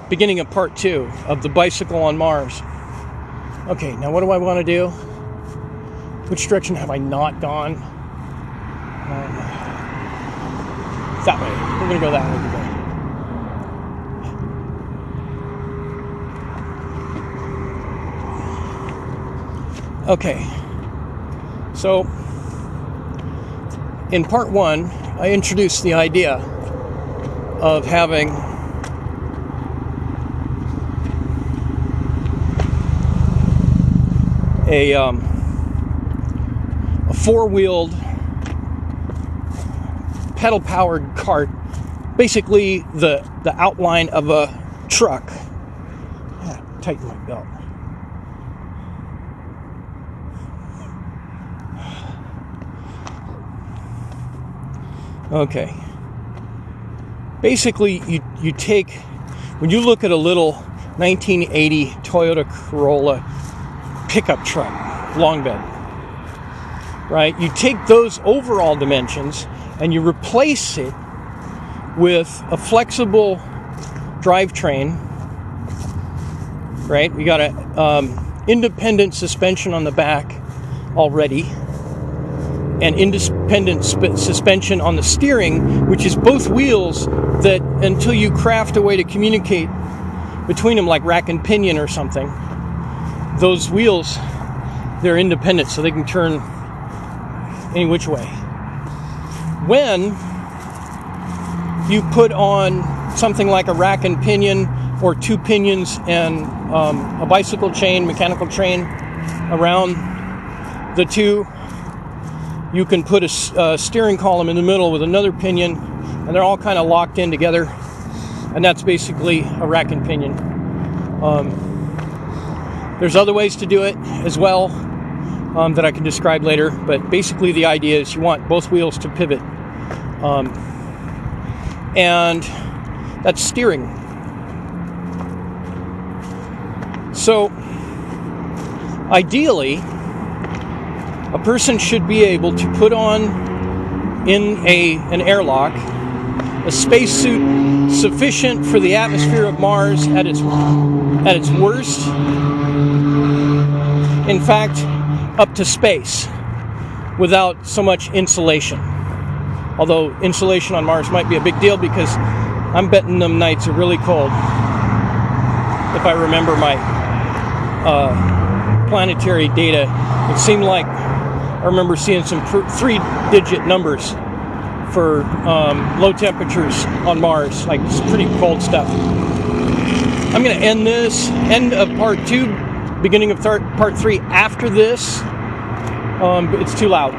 beginning of part 2 of the bicycle on Mars. Okay, now what do I want to do? Which direction have I not gone? That way. We're going to go that way today. Okay, so in part 1, I introduced the idea of having a four-wheeled, pedal-powered cart, basically the outline of a truck. Tighten my belt. Okay. Basically, you take, when you look at a little 1980 Toyota Corolla pickup truck, long bed, right? You take those overall dimensions and you replace it with a flexible drivetrain, right? We got a independent suspension on the back already, and independent suspension on the steering, which is both wheels that, until you craft a way to communicate between them, like rack and pinion or something, those wheels, they're independent, so they can turn any which way. When you put on something like a rack and pinion, or two pinions and a bicycle chain, mechanical chain around the two, you can put a steering column in the middle with another pinion, and they're all kind of locked in together, and that's basically a rack and pinion. There's other ways to do it as well that I can describe later, but basically the idea is you want both wheels to pivot, and that's steering. So ideally, a person should be able to put on in an airlock a spacesuit sufficient for the atmosphere of Mars at its worst. In fact, up to space, without so much insulation. Although insulation on Mars might be a big deal, because I'm betting them nights are really cold. If I remember my planetary data, it seemed like I remember seeing some 3-digit numbers for low temperatures on Mars, like it's pretty cold stuff. I'm going to end of part 2, beginning of part 3 after this. It's too loud.